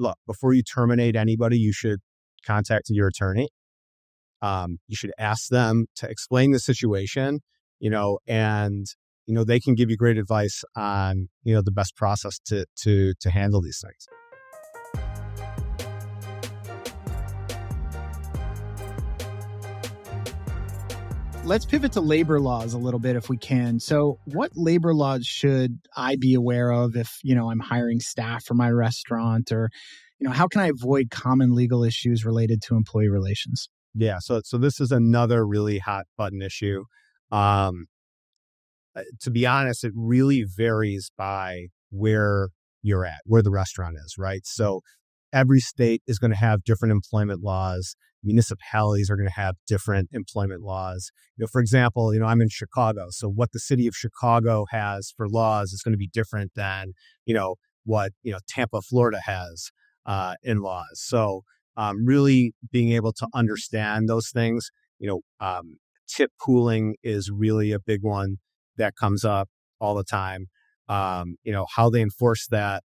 look, before you terminate anybody, you should contact your attorney. You should ask them to explain the situation, and they can give you great advice on the best process to handle these things. Let's pivot to labor laws a little bit if we can. So what labor laws should I be aware of if, I'm hiring staff for my restaurant, or, how can I avoid common legal issues related to employee relations? Yeah. So this is another really hot button issue. Um, to be honest, it really varies by where you're at, where the restaurant is, right? So every state is going to have different employment laws. Municipalities are going to have different employment laws. For example, I'm in Chicago. So what the city of Chicago has for laws is going to be different than, what, Tampa, Florida has in laws. So really being able to understand those things, tip pooling is really a big one that comes up all the time. How they enforce that,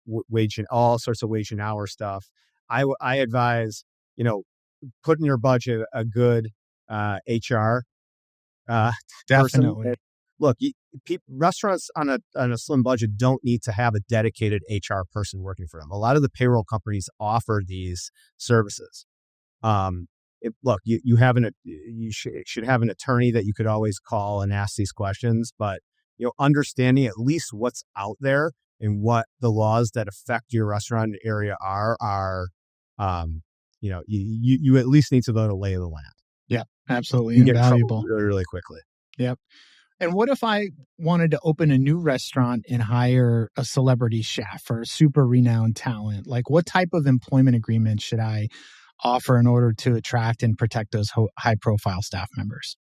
wage and all sorts of wage and hour stuff. I advise, put in your budget a good HR person. Definitely. Look, restaurants on a slim budget don't need to have a dedicated HR person working for them. A lot of the payroll companies offer these services. Look, you should have an attorney that you could always call and ask these questions, but understanding at least what's out there and what the laws that affect your restaurant area are you at least need to know the lay of the land. Yeah, absolutely. You can get in trouble invaluable. really, really quickly. Yep. And what if I wanted to open a new restaurant and hire a celebrity chef or a super renowned talent? Like, what type of employment agreement should I offer in order to attract and protect those high profile staff members?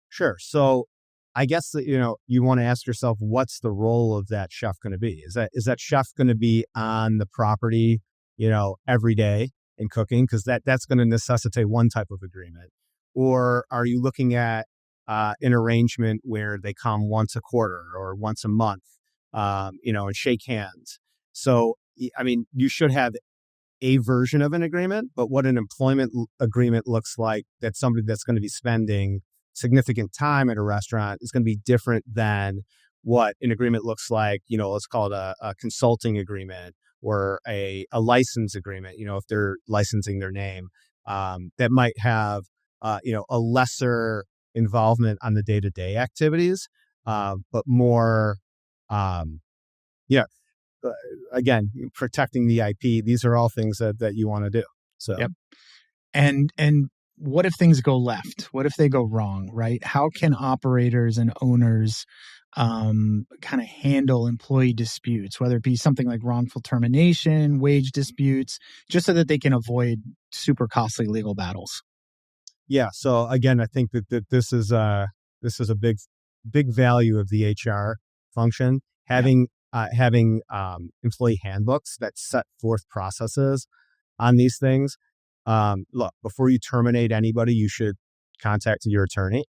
Sure. So I guess that, you want to ask yourself, what's the role of that chef going to be? Is that chef going to be on the property, every day and cooking? Because that's going to necessitate one type of agreement. Or are you looking at an arrangement where they come once a quarter or once a month, and shake hands? So, you should have a version of an agreement, but what an employment agreement looks like, that somebody that's going to be spending significant time at a restaurant is going to be different than what an agreement looks like, let's call it a consulting agreement or a license agreement, if they're licensing their name, that might have, a lesser involvement on the day-to-day activities, but more, again, protecting the IP. These are all things that you want to do. So, yep. And what if things go left? What if they go wrong, right? How can operators and owners kind of handle employee disputes, whether it be something like wrongful termination, wage disputes, just so that they can avoid super costly legal battles? Yeah. So again, I think that this is a big value of the HR function, having employee handbooks that set forth processes on these things. Look, before you terminate anybody, you should contact your attorney.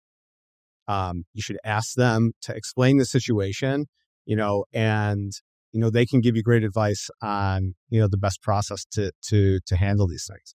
You should ask them to explain the situation, and they can give you great advice on the best process to handle these things.